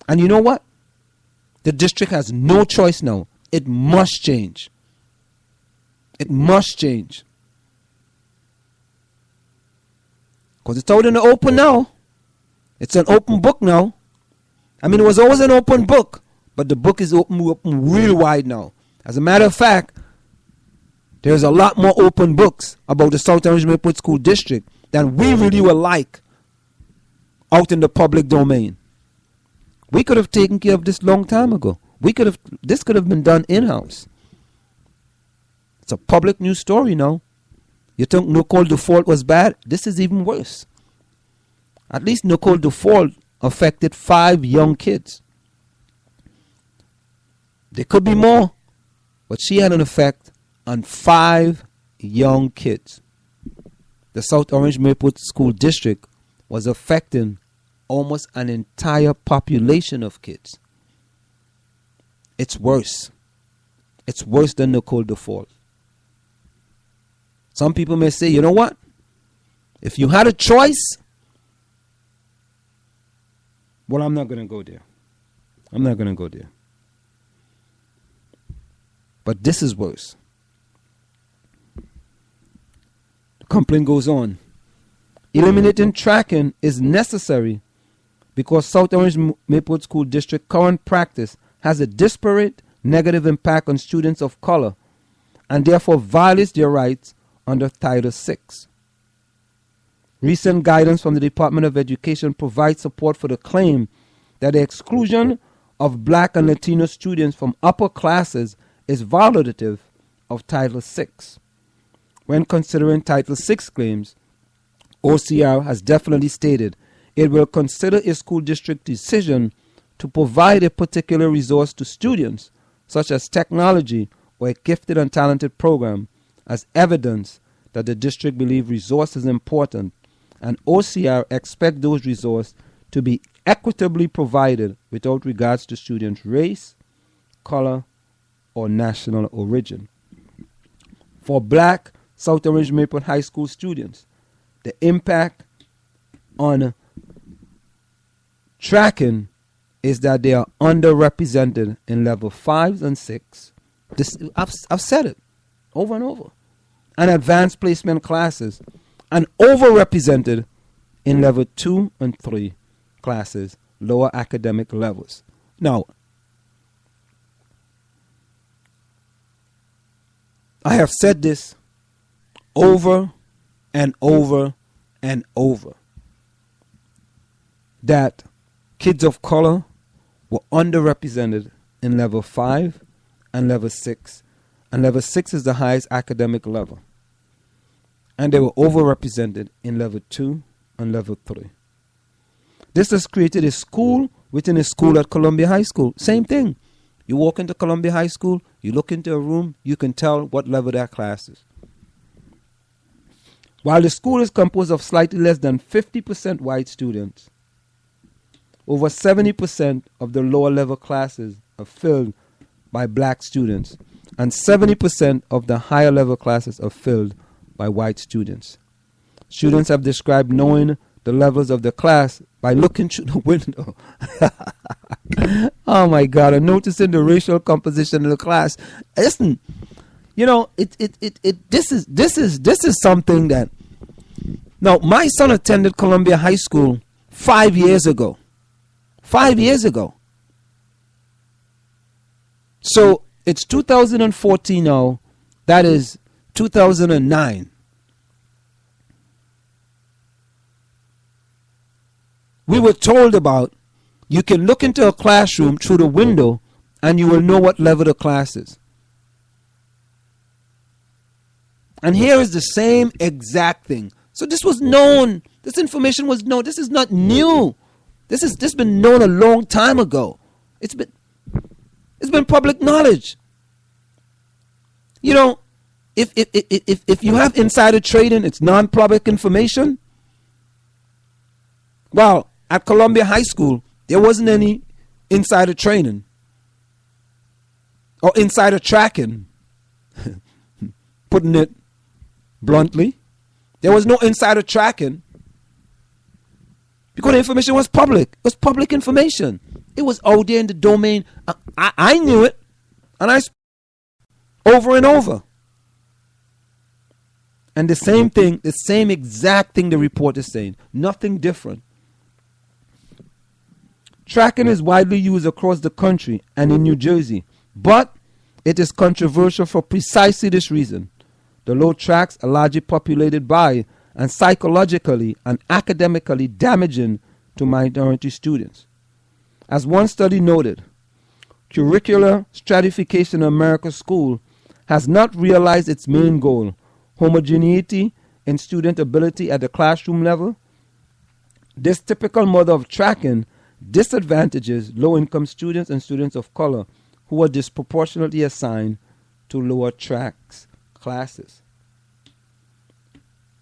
And you know what? The district has no choice now. It must change. It must change. Because it's out in the open now. It's an open book now. I mean, it was always an open book, but the book is open real wide now. As a matter of fact, there's a lot more open books about the South Orange Maplewood School District than we really would like out in the public domain. We could have taken care of this long time ago. This could have been done in-house. It's a public news story now. You think Nicole Default was bad? This is even worse. At least Nicole Default affected 5 young kids. There could be more, but she had an effect on 5 young kids. The South Orange Maplewood School District was affecting almost an entire population of kids. It's worse. It's worse than Nicole Default. Some people may say, you know what? If you had a choice, well, I'm not going to go there. I'm not going to go there. But this is worse. The complaint goes on. Eliminating tracking is necessary because South Orange Maplewood School District current practice has a disparate negative impact on students of color and therefore violates their rights under Title VI. Recent guidance from the Department of Education provides support for the claim that the exclusion of Black and Latino students from upper classes is violative of Title VI. When considering Title VI claims, OCR has definitely stated it will consider a school district decision to provide a particular resource to students, such as technology or a gifted and talented program, as evidence that the district believes resource is important, and OCR expect those resources to be equitably provided without regards to students' race, color, or national origin. For Black South Orange Maplewood High School students, the impact on tracking is that they are underrepresented in level 5 and 6. I've said it over and over. And advanced placement classes, and overrepresented in level 2 and 3 classes, lower academic levels. Now, I have said this over and over and over, that kids of color were underrepresented in level 5 and level 6. And level 6 is the highest academic level. And they were overrepresented in level 2 and level 3. This has created a school within a school at Columbia High School. Same thing. You walk into Columbia High School, you look into a room, you can tell what level that class is. While the school is composed of slightly less than 50% white students, over 70% of the lower level classes are filled by Black students, and 70% of the higher level classes are filled by white students. Students have described knowing the levels of the class by looking through the window. Oh my God, and noticing the racial composition of the class. Listen, you know, this is something that, now my son attended Columbia High School 5 years ago. 5 years ago. So it's 2014 now. That is 2009. We were told about, you can look into a classroom through the window and you will know what level the class is. And here is the same exact thing. So this was known. This information was known. This is not new. This has been known a long time ago. It's been public knowledge. You know, if you have insider trading, it's non-public information. Well, at Columbia High School, there wasn't any insider training or insider tracking, putting it bluntly. There was no insider tracking. Because the information was public. It was public information. It was out there in the domain. I knew it. And I over and over. And the same thing, the same exact thing the report is saying. Nothing different. Tracking is widely used across the country and in New Jersey. But it is controversial for precisely this reason. The low tracks are largely populated by and psychologically and academically damaging to minority students. As one study noted, curricular stratification in America's school has not realized its main goal, homogeneity in student ability at the classroom level. This typical model of tracking disadvantages low-income students and students of color who are disproportionately assigned to lower tracks classes.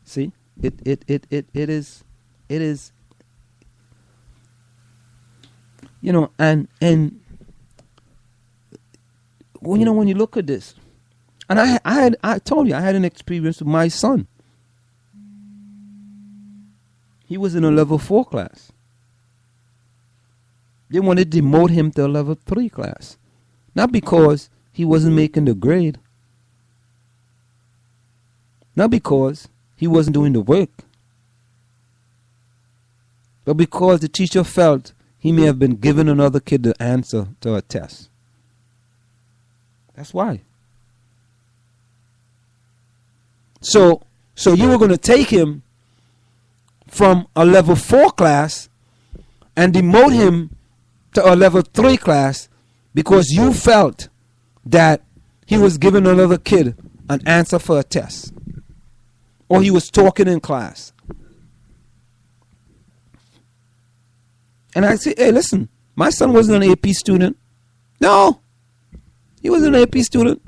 See, it is, you know, and well, you know, when you look at this, and I told you I had an experience with my son. He was in a level 4 class. They wanted to demote him to a level 3 class. Not because he wasn't making the grade. Not because he wasn't doing the work. But because the teacher felt he may have been giving another kid the answer to a test. That's why. So you were going to take him from a level 4 class and demote him to a level 3 class because you felt that he was giving another kid an answer for a test, or he was talking in class. And I say, hey, listen, my son wasn't an AP student. No, he wasn't an AP student.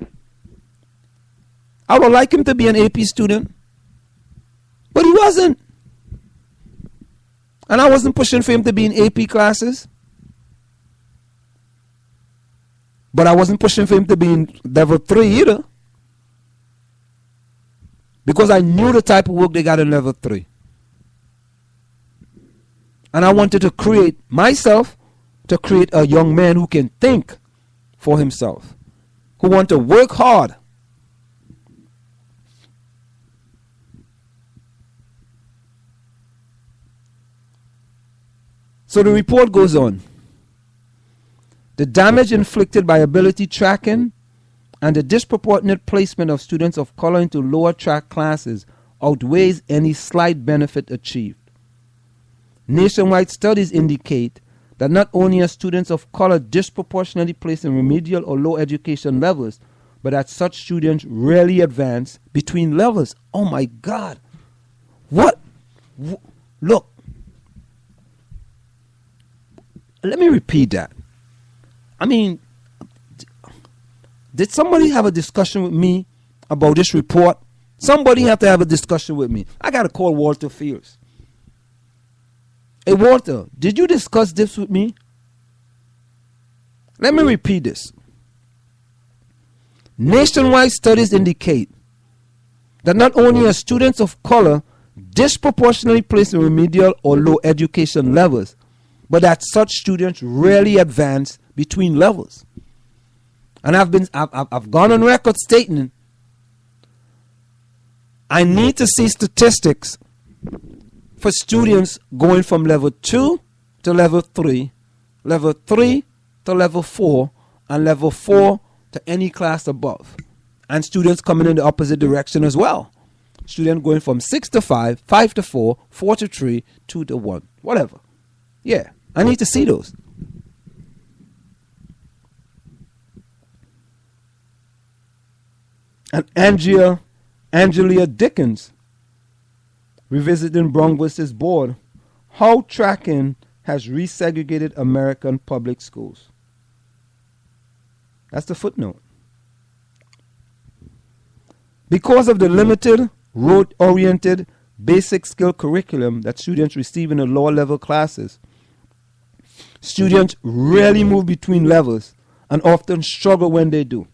I would like him to be an AP student, but he wasn't. And I wasn't pushing for him to be in AP classes. But I wasn't pushing for him to be in level 3 either. Because I knew the type of work they got in level 3. And I wanted to create a young man who can think for himself. Who want to work hard. So the report goes on. The damage inflicted by ability tracking and the disproportionate placement of students of color into lower track classes outweighs any slight benefit achieved. Nationwide studies indicate that not only are students of color disproportionately placed in remedial or low education levels, but that such students rarely advance between levels. Oh my God. What? Look. Let me repeat that. I mean, did somebody have a discussion with me about this report? Somebody have to have a discussion with me. I got to call Walter Fields. Hey, Walter, did you discuss this with me? Let me repeat this. Nationwide studies indicate that not only are students of color disproportionately placed in remedial or low education levels, but that such students rarely advance between levels. And I've gone on record stating I need to see statistics for students going from level 2 to level 3, level 3 to level 4, and level 4 to any class above. And students coming in the opposite direction as well. Students going from 6 to 5, 5 to 4, 4 to 3, 2 to 1, whatever. Yeah, I need to see those. And Angelia Dickens, revisiting Brown vs. Board, how tracking has resegregated American public schools. That's the footnote. Because of the limited, road-oriented, basic skill curriculum that students receive in the lower level classes, students rarely move between levels and often struggle when they do.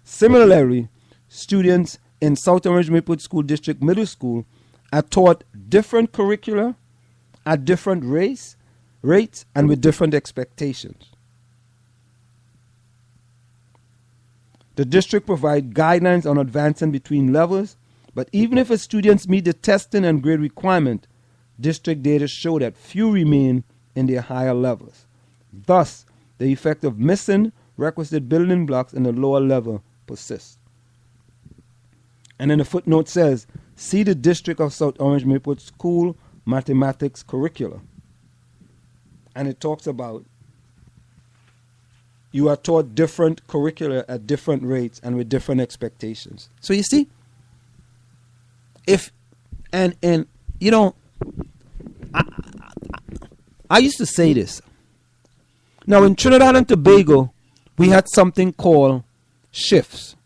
Similarly, students in South Orange Maplewood School District Middle School are taught different curricula at different rates and with different expectations. The district provides guidelines on advancing between levels, but even if students meet the testing and grade requirement, district data show that few remain in their higher levels. Thus, the effect of missing requisite building blocks in the lower level persists. And then the footnote says, see the District of South Orange Maplewood School Mathematics Curricula. And it talks about you are taught different curricula at different rates and with different expectations. So you see, I used to say this. Now in Trinidad and Tobago, we had something called shifts.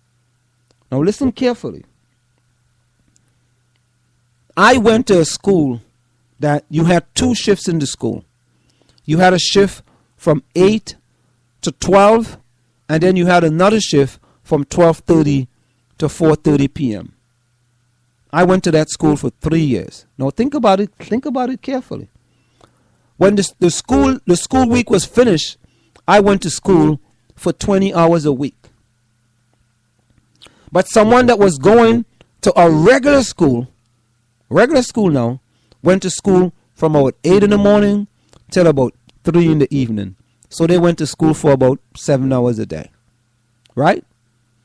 Now listen carefully. I went to a school that you had 2 shifts in the school. You had a shift from 8 to 12, and then you had another shift from 12:30 to 4:30 p.m. I went to that school for 3 years. Now think about it carefully. When the school week was finished, I went to school for 20 hours a week. But someone that was going to a regular school now, went to school from about 8 in the morning till about 3 in the evening. So they went to school for about 7 hours a day. Right?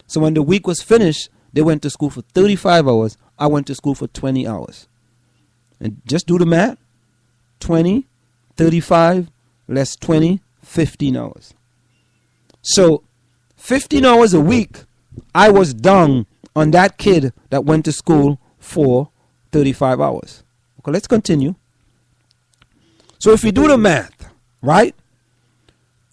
So when the week was finished, they went to school for 35 hours. I went to school for 20 hours. And just do the math. 20, 35, less 20, 15 hours. So 15 hours a week, I was down on that kid that went to school for 35 hours. Okay, let's continue. So if we do the math, right?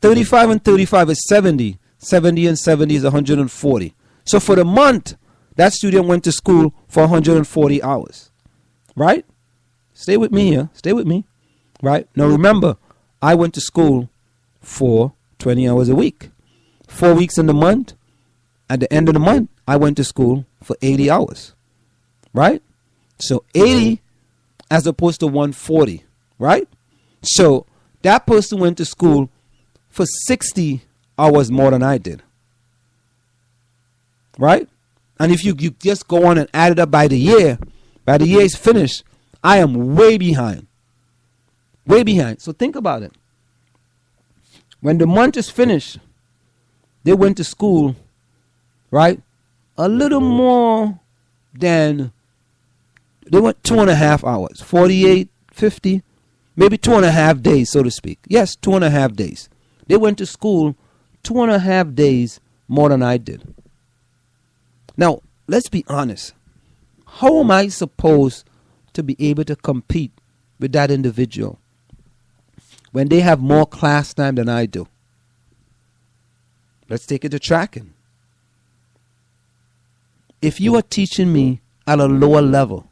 35 and 35 is 70. 70 and 70 is 140. So for the month, that student went to school for 140 hours. Right? Stay with me here. Stay with me. Right? Now remember, I went to school for 20 hours a week. 4 weeks in the month. At the end of the month, I went to school for 80 hours. Right? So 80 as opposed to 140. Right? So that person went to school for 60 hours more than I did. Right? And if you just go on and add it up by the year is finished, I am way behind. Way behind. So think about it. When the month is finished, they went to school, right? A little more than, they went 2.5 hours. 48, 50, maybe 2.5 days, so to speak. Yes, 2.5 days. They went to school 2.5 days more than I did. Now, let's be honest. How am I supposed to be able to compete with that individual when they have more class time than I do? Let's take it to tracking. If you are teaching me at a lower level,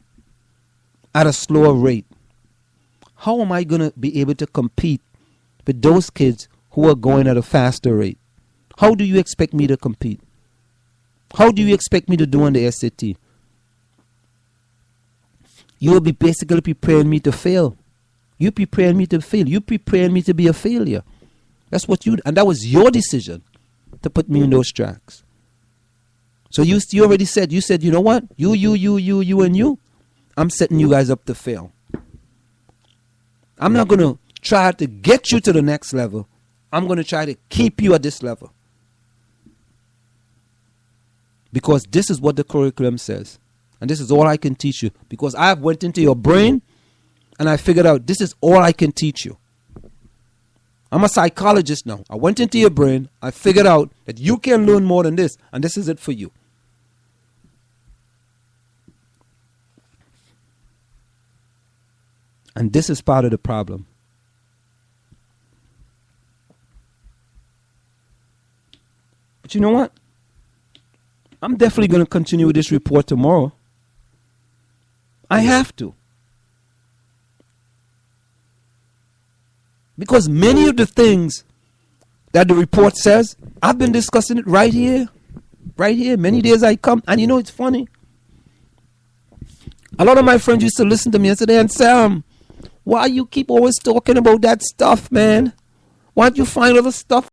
at a slower rate, how am I going to be able to compete with those kids who are going at a faster rate? How do you expect me to compete? How do you expect me to do on the SAT? You will be basically preparing me to fail. You preparing me to fail. You preparing me to be a failure. That's what you, and that was your decision to put me in those tracks. So you already said, you know what? You, and you, I'm setting you guys up to fail. I'm not going to try to get you to the next level. I'm going to try to keep you at this level. Because this is what the curriculum says. And this is all I can teach you. Because I went into your brain and I figured out this is all I can teach you. I'm a psychologist now. I went into your brain. I figured out that you can learn more than this. And this is it for you. And this is part of the problem. But you know what? I'm definitely going to continue with this report tomorrow. I have to. Because many of the things that the report says, I've been discussing it right here. Right here. Many days I come. And you know, it's funny. A lot of my friends used to listen to me yesterday and say, Why you keep always talking about that stuff, man? Why don't you find other stuff